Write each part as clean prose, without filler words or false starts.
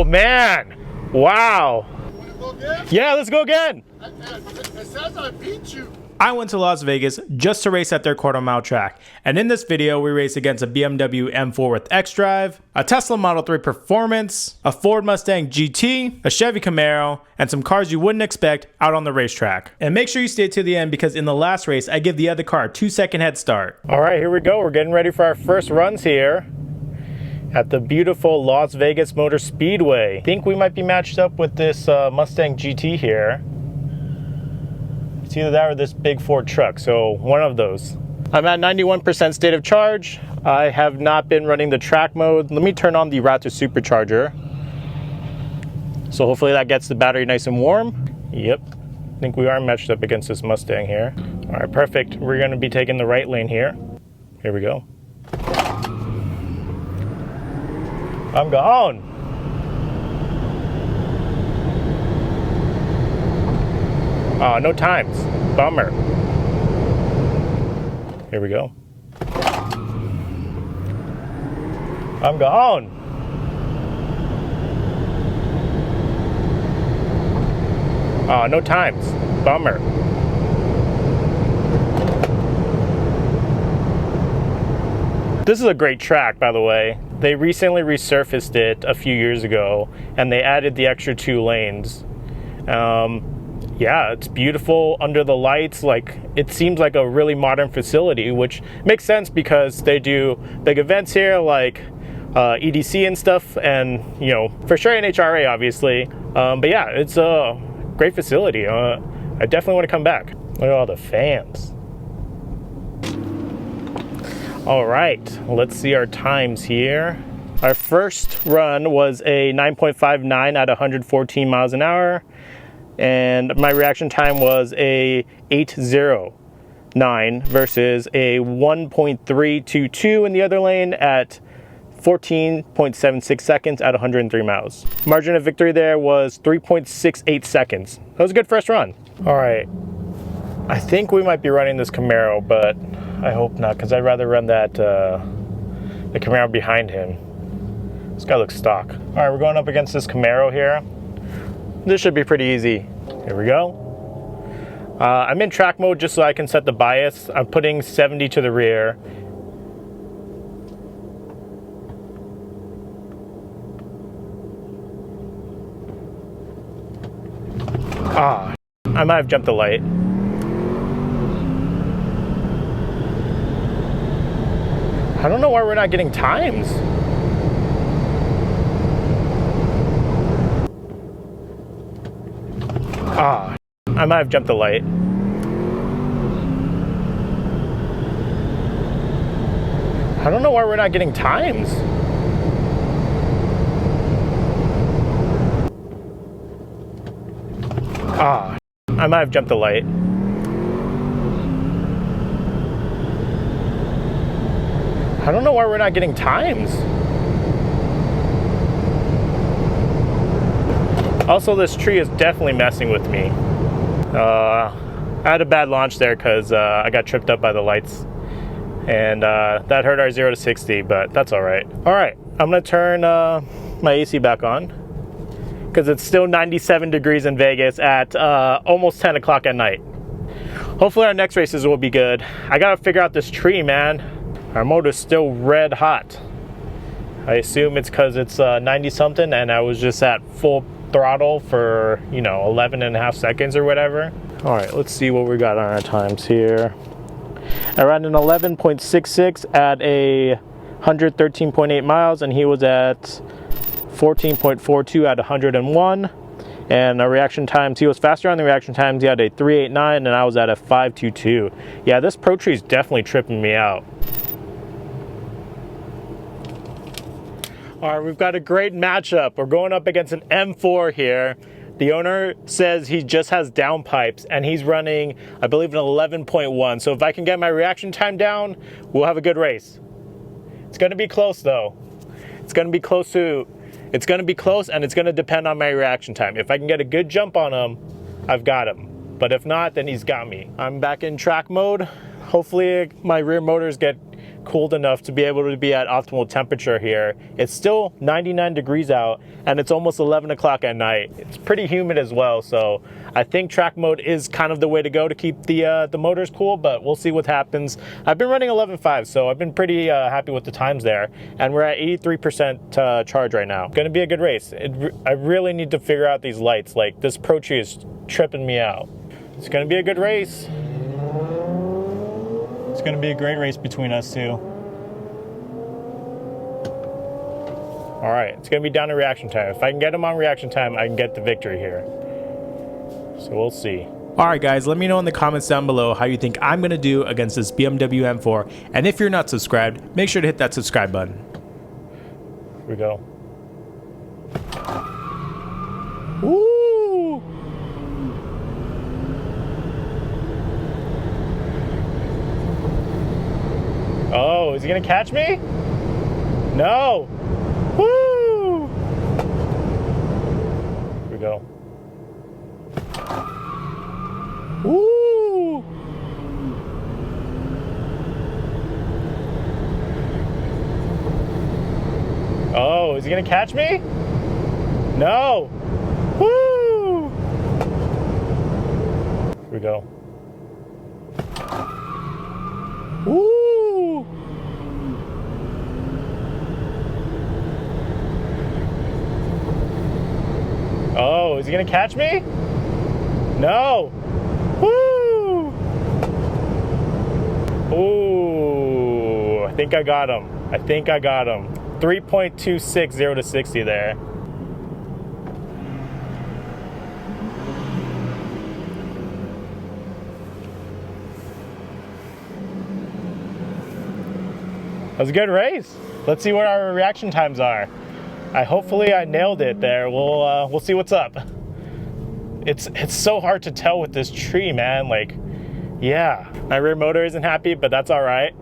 man. Wow. You want to go again? Yeah, let's go again. It says I beat you. I went to Las Vegas just to race at their quarter-mile track, and in this video we race against a BMW M4 with XDrive, a Tesla Model 3 Performance, a Ford Mustang GT, a Chevy Camaro, and some cars you wouldn't expect out on the racetrack. And make sure you stay to the end because in the last race I give the other car a 2-second head start. All right, here we go. We're getting ready for our first runs here at the beautiful Las Vegas Motor Speedway. I think we might be matched up with this Mustang GT here. It's either that or this big Ford truck, so one of those. I'm at 91% state of charge. I have not been running the track mode. Let me turn on the Raptor supercharger. So hopefully that gets the battery nice and warm. Yep, I think we are matched up against this Mustang here. All right, perfect. We're gonna be taking the right lane here. Here we go. I'm gone. Oh, no times. Bummer. Here we go. I'm gone. Oh, no times. Bummer. This is a great track, by the way. They recently resurfaced it a few years ago, and they added the extra 2 lanes. Yeah, it's beautiful under the lights. Like, it seems like a really modern facility, which makes sense because they do big events here like EDC and stuff, and you know, for sure NHRA obviously. But yeah, it's a great facility. I definitely want to come back. Look at all the fans. All right, let's see our times here. Our first run was a 9.59 at 114 miles an hour. And my reaction time was a 8.09 versus a 1.322 in the other lane at 14.76 seconds at 103 miles. Margin of victory there was 3.68 seconds. That was a good first run. All right, I think we might be running this Camaro, but I hope not, because I'd rather run that the Camaro behind him. This guy looks stock. All right, we're going up against this Camaro here. This should be pretty easy. Here we go. I'm in track mode just so I can set the bias. I'm putting 70 to the rear. Ah, I might have jumped the light. I don't know why we're not getting times. Ah, I might have jumped the light. I don't know why we're not getting times. Ah, I might have jumped the light. I don't know why we're not getting times. Also, this tree is definitely messing with me. I had a bad launch there because I got tripped up by the lights. And that hurt our 0 to 60, but that's all right. All right, I'm gonna turn my AC back on because it's still 97 degrees in Vegas at almost 10 o'clock at night. Hopefully our next races will be good. I gotta figure out this tree, man. Our motor's still red hot. I assume it's because it's 90 something and I was just at full throttle for, you know, 11.5 seconds or whatever. All right, let's see what we got on our times here. I ran an 11.66 at a 113.8 miles, and he was at 14.42 at 101. And our reaction times, he was faster on the reaction times. He had a 3.89 and I was at a 5.22. Yeah, this Pro Tree is definitely tripping me out. All right, we've got a great matchup. We're going up against an M4 here. The owner says he just has downpipes and he's running, I believe, an 11.1. So if I can get my reaction time down, we'll have a good race. It's gonna be close though. It's gonna be close and it's gonna depend on my reaction time. If I can get a good jump on him, I've got him. But if not, then he's got me. I'm back in track mode. Hopefully my rear motors get cooled enough to be able to be at optimal temperature here. It's still 99 degrees out and it's almost 11 o'clock at night. It's pretty humid as well, so I think track mode is kind of the way to go to keep the motors cool, but we'll see what happens. I've been running 11.5, so I've been pretty happy with the times there, and we're at 83% charge right now. Gonna be a good race. I really need to figure out these lights. Like, this Pro Tree is tripping me out. It's gonna be a good race. It's gonna be a great race between us two. All right, it's gonna be down to reaction time. If I can get him on reaction time, I can get the victory here. So we'll see. All right, guys, let me know in the comments down below how you think I'm gonna do against this BMW M4. And if you're not subscribed, make sure to hit that subscribe button. Here we go. Woo! Oh, is he gonna catch me? No! Woo! Here we go. Woo! Oh, is he gonna catch me? No! Woo! Here we go. Woo! Oh, is he gonna catch me? No! Woo! Ooh, I think I got him. I think I got him. 3.26 0 to 60 there. That was a good race. Let's see what our reaction times are. Hopefully I nailed it there. We'll see what's up. It's so hard to tell with this tree, man. Like, yeah, my rear motor isn't happy, but that's all right.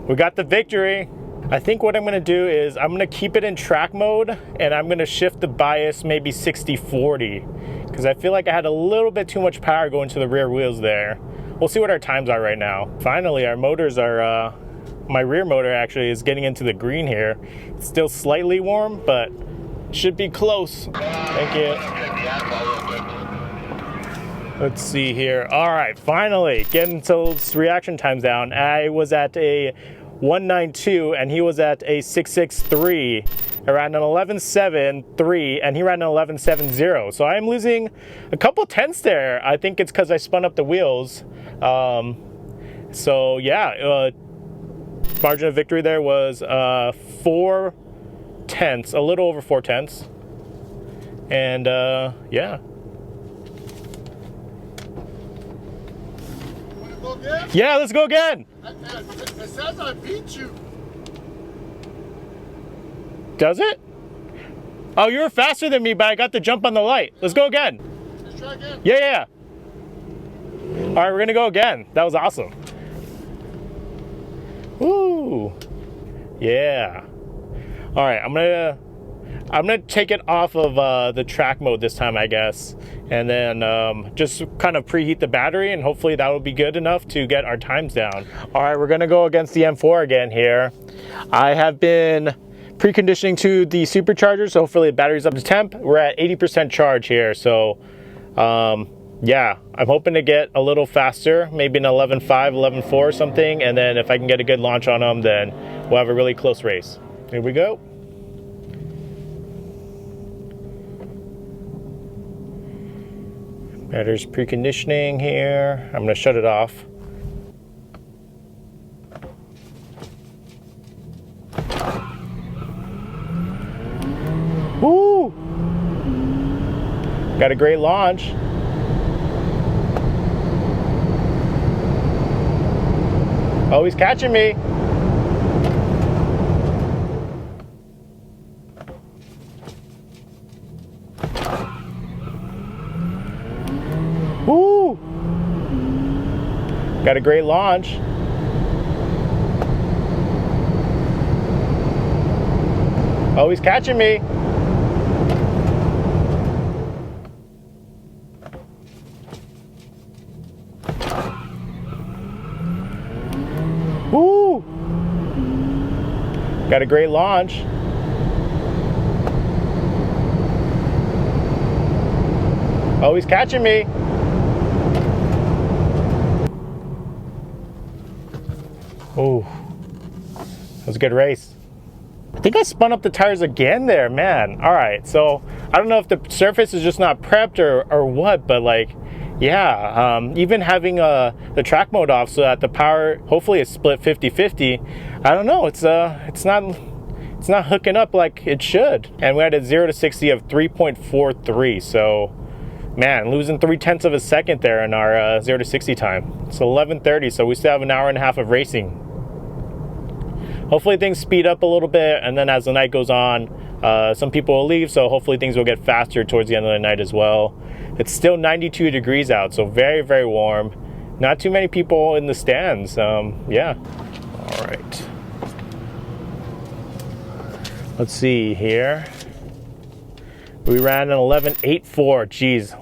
We got the victory. I think what I'm gonna do is I'm gonna keep it in track mode and I'm gonna shift the bias maybe 60-40 because I feel like I had a little bit too much power going to the rear wheels there. We'll see what our times are right now. Finally, our motors are, my rear motor actually is getting into the green here. It's still slightly warm, but should be close. Thank you. Let's see here. All right, finally getting those reaction times down. I was at a 192 and he was at a 663. I ran an 11.73 and he ran an 11.70. So I'm losing a couple tenths there. I think it's because I spun up the wheels. So yeah, margin of victory there was 4 tenths, a little over 4 tenths. And yeah. Go again? Yeah, let's go again. It says I beat you. Does it? Oh, you were faster than me, but I got the jump on the light. Let's go again. Let's try again. Yeah. All right, we're gonna go again. That was awesome. Woo. Yeah. All right, I'm gonna take it off of the track mode this time, I guess, and then just kind of preheat the battery, and hopefully that will be good enough to get our times down. All right, we're gonna go against the M4 again here. I have been preconditioning to the supercharger, so hopefully the battery's up to temp. We're at 80% charge here, so yeah, I'm hoping to get a little faster, maybe an 11.5, 11.4 or something, and then if I can get a good launch on them, then we'll have a really close race. Here we go. Battery's preconditioning here. I'm gonna shut it off. Woo! Got a great launch. Oh, he's catching me. Woo! Got a great launch. Oh, he's catching me. Woo! got a great launch. Oh, he's catching me. Oh, that was a good race. I think I spun up the tires again there, man. All right, so I don't know if the surface is just not prepped or what, but like, yeah, even having the track mode off so that the power hopefully is split 50-50. I don't know, it's not hooking up like it should. And we had a 0 to 60 of 3.43, so man, losing 0.3 of a second there in our 0 to 60 time. It's 11:30, so we still have an hour and a half of racing. Hopefully things speed up a little bit, and then as the night goes on, some people will leave, so hopefully things will get faster towards the end of the night as well. It's still 92 degrees out, so very, very warm. Not too many people in the stands. Yeah. All right. Let's see here. We ran an 11.84, geez,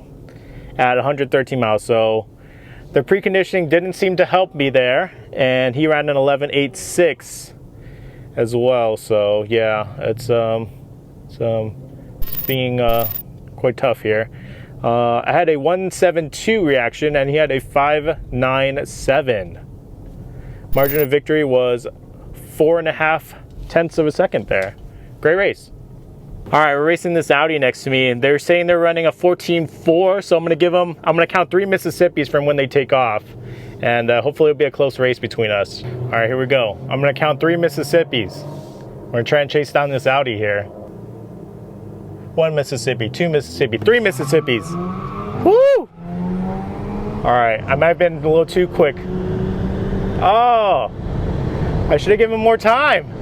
at 113 miles. So the preconditioning didn't seem to help me there, and he ran an 11.86 as well. So yeah, it's being quite tough here. I had a 172 reaction, and he had a 597. Margin of victory was 4.5 of a second there. Great race. All right, we're racing this Audi next to me, and they're saying they're running a 14.4, so I'm gonna count 3 Mississippis from when they take off, and hopefully it'll be a close race between us. All right, here we go. I'm gonna count 3 Mississippis. We're gonna try and chase down this Audi here. 1 Mississippi, 2 Mississippi, 3 Mississippis. Woo! All right, I might have been a little too quick. Oh, I should have given him more time.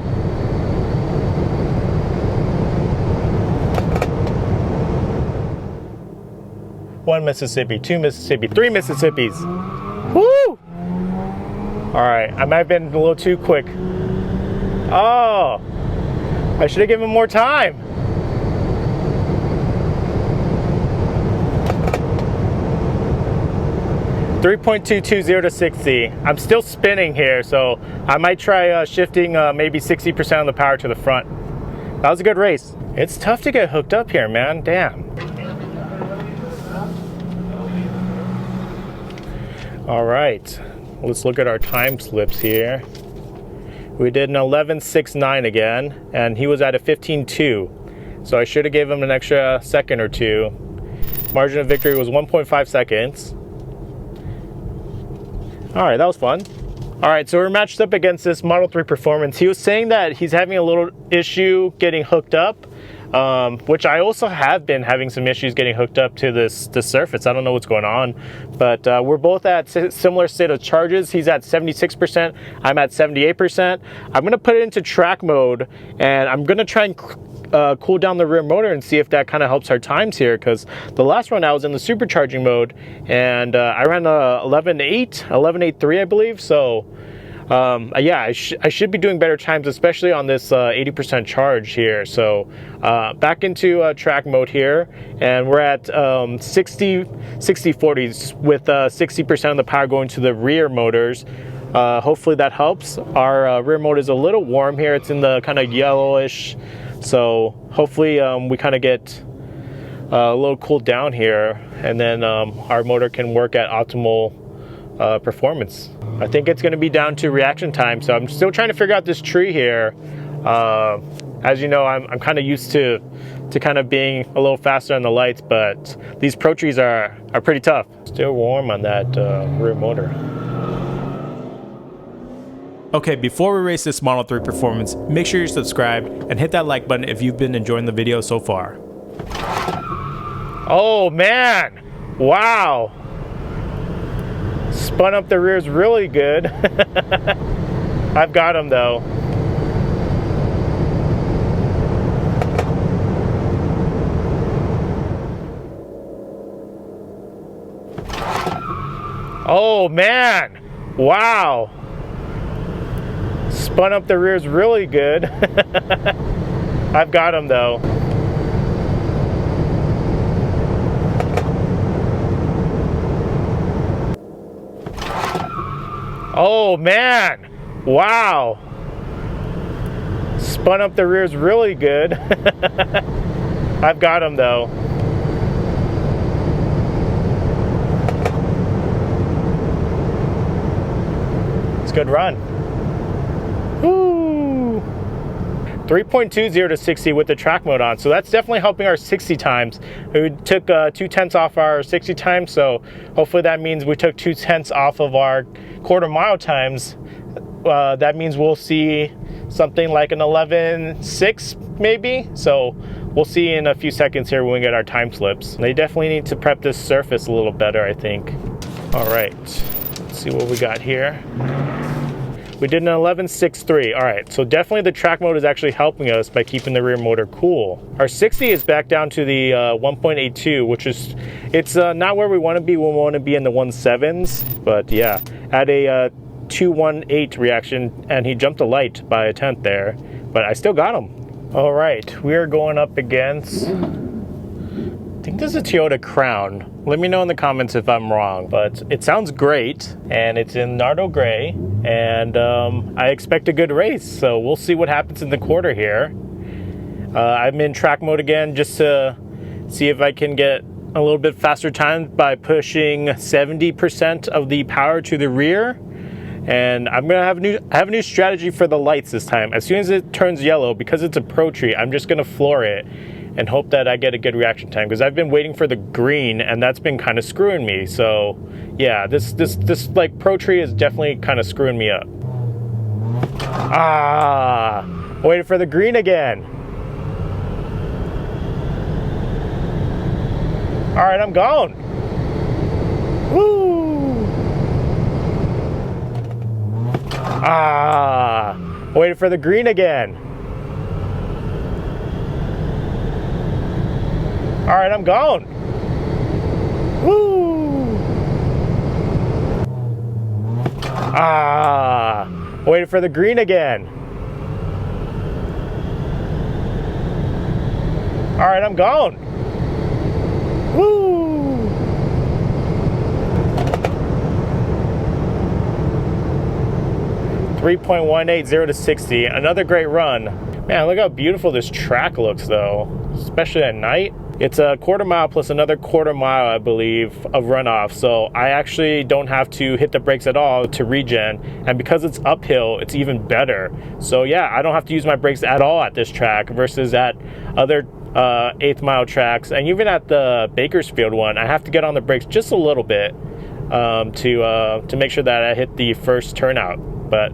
One Mississippi, 2 Mississippi, 3 Mississippis. Woo! All right, I might have been a little too quick. Oh, I should have given him more time. .220 to 60. I'm still spinning here, so I might try shifting maybe 60% of the power to the front. That was a good race. It's tough to get hooked up here, man. Damn. All right, let's look at our time slips here. We did an 11.69 again, and he was at a 15.2. So I should have gave him an extra second or two. Margin of victory was 1.5 seconds. All right, that was fun. All right, so we're matched up against this Model 3 Performance. He was saying that he's having a little issue getting hooked up, which I also have been having some issues getting hooked up to this surface. I don't know what's going on, but we're both at similar state of charges. He's at 76%, I'm at 78%. I'm gonna put it into track mode, and I'm gonna try and cool down the rear motor and see if that kind of helps our times here, because the last run I was in the supercharging mode, and I ran a 11.83 I believe. So yeah, I should be doing better times, especially on this 80% charge here. So back into track mode here, and we're at 60-40s with 60% of the power going to the rear motors. Hopefully that helps. Our rear motor is a little warm here. It's in the kind of yellowish, so hopefully we kind of get a little cooled down here, and then our motor can work at optimal performance. I think it's going to be down to reaction time, so I'm still trying to figure out this tree here. As you know, I'm kind of used to kind of being a little faster on the lights, but these pro trees are pretty tough. Still warm on that rear motor. Okay, before we race this Model 3 Performance, make sure you're subscribed and hit that like button if you've been enjoying the video so far. Oh man, wow. Spun up the rears really good. I've got him though. Oh man, wow. Spun up the rears really good. I've got him though. Oh man, wow. Spun up the rears really good. I've got him though. Oh man, wow. Oh man, wow. Spun up the rears really good. I've got him though. Oh man, wow. Spun up the rears really good. I've got him though. It's a good run. Woo! 3.20 to 60 with the track mode on, so that's definitely helping our 60 times. We took 2/10 off our 60 times, so hopefully that means we took 2/10 off of our quarter mile times. That means we'll see something like an 11.6 maybe. So we'll see in a few seconds here when we get our time slips. They definitely need to prep this surface a little better, I think. All right, let's see what we got here. We did an 11.63. All right, so definitely the track mode is actually helping us by keeping the rear motor cool. Our 60 is back down to the 1.82, which is, it's not where we want to be. We want to be in the 1.7s, but yeah, at a 2.18 reaction, and he jumped a light by a 1/10 there, but I still got him. All right, we are going up against, I think this is a Toyota Crown. Let me know in the comments if I'm wrong, but it sounds great, and it's in Nardo Gray, and I expect a good race, so we'll see what happens in the quarter here. I'm in track mode again just to see if I can get a little bit faster time by pushing 70% of the power to the rear. And I'm gonna have a new strategy for the lights this time. As soon as it turns yellow, because it's a Pro Tree, I'm just gonna floor it and hope that I get a good reaction time, because I've been waiting for the green and that's been kind of screwing me. So yeah, this like Pro Tree is definitely kind of screwing me up. Ah, waiting for the green again. All right, I'm going. Woo! Ah, waiting for the green again. All right, I'm going. Woo! Ah, waiting for the green again. All right, I'm going. Woo! 3.180 to 60, another great run. Man, look how beautiful this track looks though, especially at night. It's a quarter mile plus another quarter mile, I believe, of runoff. So I actually don't have to hit the brakes at all to regen. And because it's uphill, it's even better. So yeah, I don't have to use my brakes at all at this track versus at other 8th mile tracks. And even at the Bakersfield one, I have to get on the brakes just a little bit to make sure that I hit the first turnout. But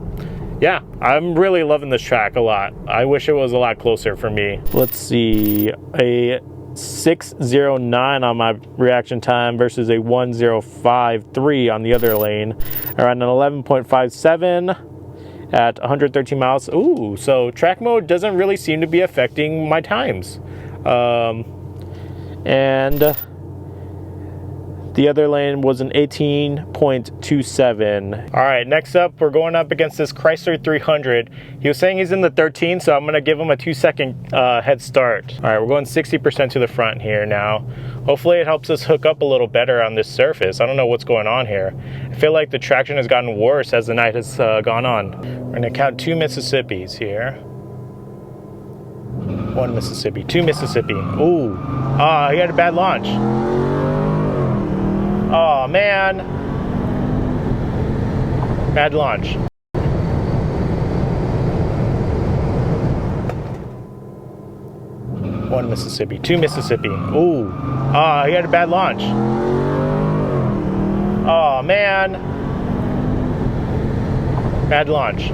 yeah, I'm really loving this track a lot. I wish it was a lot closer for me. Let's see, a 6.09 on my reaction time versus a 1.053 on the other lane. Around an 11.57 at 113 miles. Ooh, so track mode doesn't really seem to be affecting my times. And the other lane was an 18.27. All right, next up, we're going up against this Chrysler 300. He was saying he's in the 13, so I'm gonna give him a 2-second head start. All right, we're going 60% to the front here now. Hopefully it helps us hook up a little better on this surface. I don't know what's going on here. I feel like the traction has gotten worse as the night has gone on. We're gonna count 2 Mississippis here. 1 Mississippi, 2 Mississippi. Ooh, he had a bad launch. Oh man, bad launch. One Mississippi, 2 Mississippi. Ooh, he had a bad launch. Oh man, bad launch.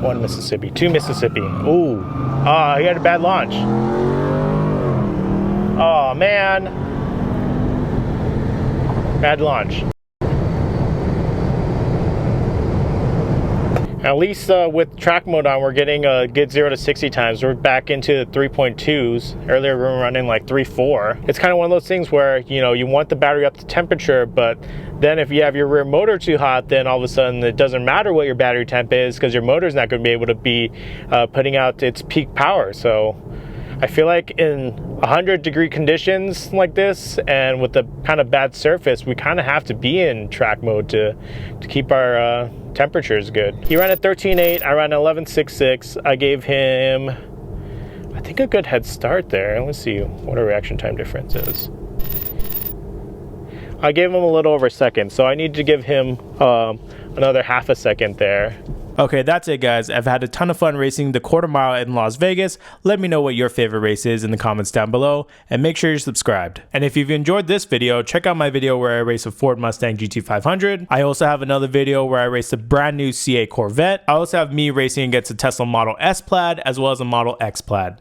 One Mississippi, 2 Mississippi. Ooh, he had a bad launch. Oh man, bad launch. At least with track mode on, we're getting a good 0 to 60 times. We're back into the 3.2s. Earlier we were running like 3.4. It's kind of one of those things where, you know, you want the battery up to temperature, but then if you have your rear motor too hot, then all of a sudden it doesn't matter what your battery temp is, because your motor's not going to be able to be putting out its peak power. So I feel like in 100-degree conditions like this, and with the kind of bad surface, we kind of have to be in track mode to keep our temperatures good. He ran at 13.8, I ran at 11.66. I gave him, I think, a good head start there. Let's see what our reaction time difference is. I gave him a little over a second, so I need to give him another half a second there. Okay, that's it guys. I've had a ton of fun racing the quarter mile in Las Vegas. Let me know what your favorite race is in the comments down below, and make sure you're subscribed. And if you've enjoyed this video, check out my video where I race a Ford Mustang GT 500. I also have another video where I race a brand new CA Corvette. I also have me racing against a Tesla Model S Plaid as well as a Model X Plaid.